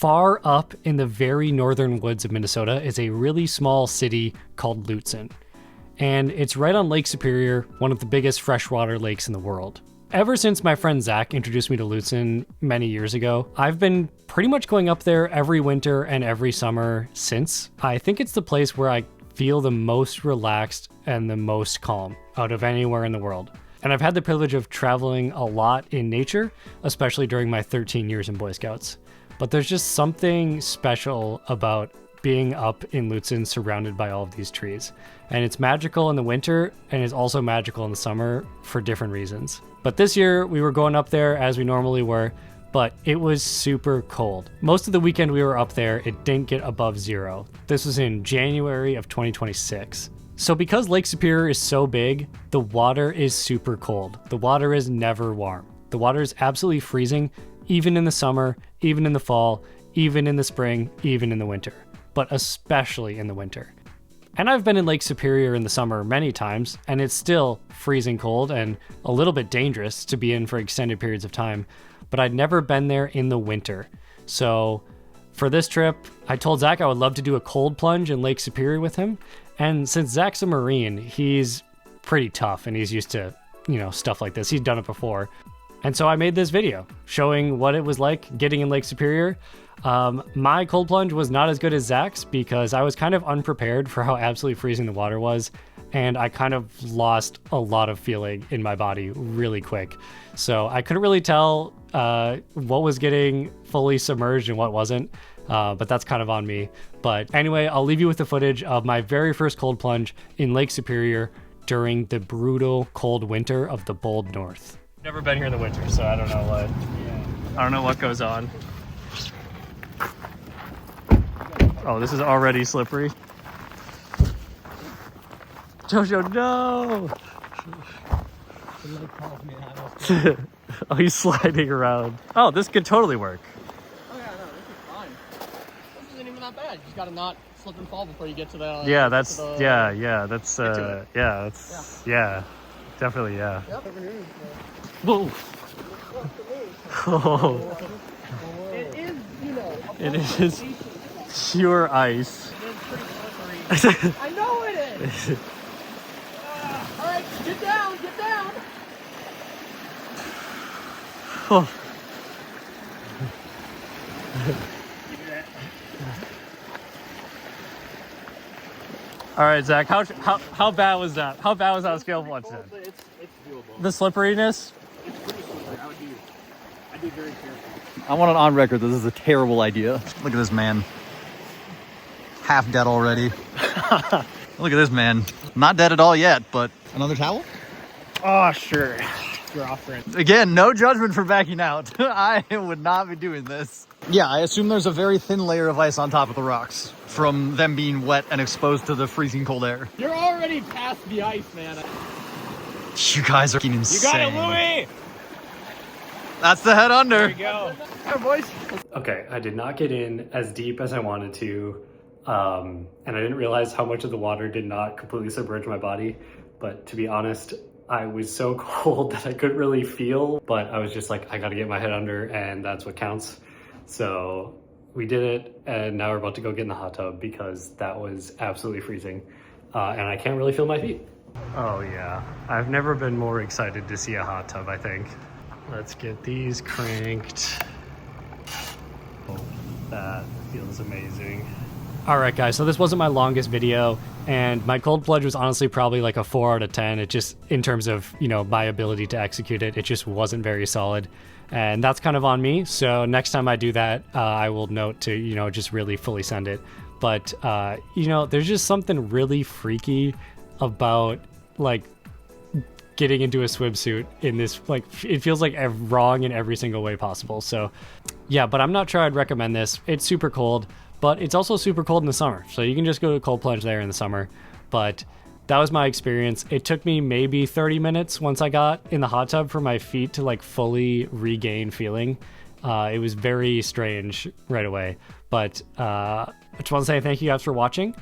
Far up in the very northern woods of Minnesota is a really small city called Lutsen. And it's right on Lake Superior, one of the biggest freshwater lakes in the world. Ever since my friend Zach introduced me to Lutsen many years ago, I've been pretty much going up there every winter and every summer since. I think it's the place where I feel the most relaxed and the most calm out of anywhere in the world. And I've had the privilege of traveling a lot in nature, especially during my 13 years in Boy Scouts. But there's just something special about being up in Lutsen surrounded by all of these trees. And it's magical in the winter and it's also magical in the summer for different reasons. But this year we were going up there as we normally were, but it was super cold. Most of the weekend we were up there, it didn't get above 0. This was in January of 2026. So because Lake Superior is so big, the water is super cold. The water is never warm. The water is absolutely freezing, even in the summer, even in the fall, even in the spring, even in the winter, but especially in the winter. And I've been in Lake Superior in the summer many times, and it's still freezing cold and a little bit dangerous to be in for extended periods of time, but I'd never been there in the winter. So for this trip, I told Zach I would love to do a cold plunge in Lake Superior with him. And since Zach's a Marine, he's pretty tough and he's used to, stuff like this. He's done it before. And so I made this video showing what it was like getting in Lake Superior. My cold plunge was not as good as Zach's because I was kind of unprepared for how absolutely freezing the water was. And I kind of lost a lot of feeling in my body really quick. So I couldn't really tell what was getting fully submerged and what wasn't. But that's kind of on me. But anyway, I'll leave you with the footage of my very first cold plunge in Lake Superior during the brutal cold winter of the Bold North. Never been here in the winter, so I don't know what goes on. Oh, this is already slippery. Jojo, no! Oh, he's sliding around. Oh, this could totally work. Oh yeah, no, this is fine. This isn't even that bad. You just gotta not slip and fall before you get to the. Yeah, that's definitely, yeah. Yep. Whoa. Oh. It is, It is pure ice. It is pretty slippery. I know it is. All right, get down, get down. Oh. All right, Zach, how bad was that? How bad was that scale of 1 to 10? It's doable. The slipperiness? It's pretty slippery. I'd be very careful. I want it on record that this is a terrible idea. Look at this man. Half dead already. Look at this man. Not dead at all yet, but another towel? Oh, sure. You're offering. Again, no judgment for backing out. I would not be doing this. Yeah, I assume there's a very thin layer of ice on top of the rocks from them being wet and exposed to the freezing cold air. You're already past the ice, man. You guys are fucking insane. You got it, Louie! That's the head under. There we go. All right, boys. Okay, I did not get in as deep as I wanted to, and I didn't realize how much of the water did not completely submerge my body. But to be honest, I was so cold that I couldn't really feel, but I was just like, I gotta get my head under and that's what counts. So we did it, and now we're about to go get in the hot tub because that was absolutely freezing, and I can't really feel my feet. Oh yeah, I've never been more excited to see a hot tub, I think. Let's get these cranked. Oh, that feels amazing. All right, guys, so this wasn't my longest video, and my cold plunge was honestly probably like a 4 out of 10. It just, in terms of, my ability to execute it, it just wasn't very solid. And that's kind of on me. So next time I do that, I will note to, just really fully send it. But, there's just something really freaky about, like, getting into a swimsuit in this, like, it feels like wrong in every single way possible. So, yeah, but I'm not sure I'd recommend this. It's super cold, but it's also super cold in the summer. So you can just go to a cold plunge there in the summer. But that was my experience. It took me maybe 30 minutes once I got in the hot tub for my feet to like fully regain feeling. It was very strange right away. But I just want to say thank you guys for watching.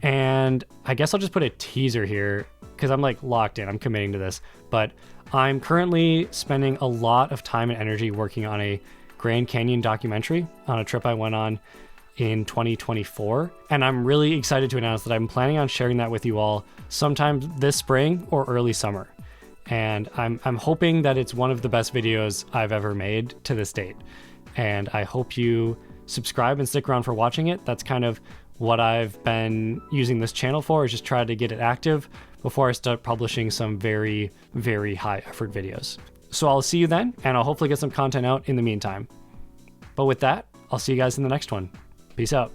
And I guess I'll just put a teaser here because I'm like locked in. I'm committing to this. But I'm currently spending a lot of time and energy working on a Grand Canyon documentary on a trip I went on in 2024. And I'm really excited to announce that I'm planning on sharing that with you all sometime this spring or early summer. And I'm hoping that it's one of the best videos I've ever made to this date. And I hope you subscribe and stick around for watching it. That's kind of what I've been using this channel for, is just try to get it active before I start publishing some very, very high effort videos. So I'll see you then, and I'll hopefully get some content out in the meantime. But with that, I'll see you guys in the next one. Peace out.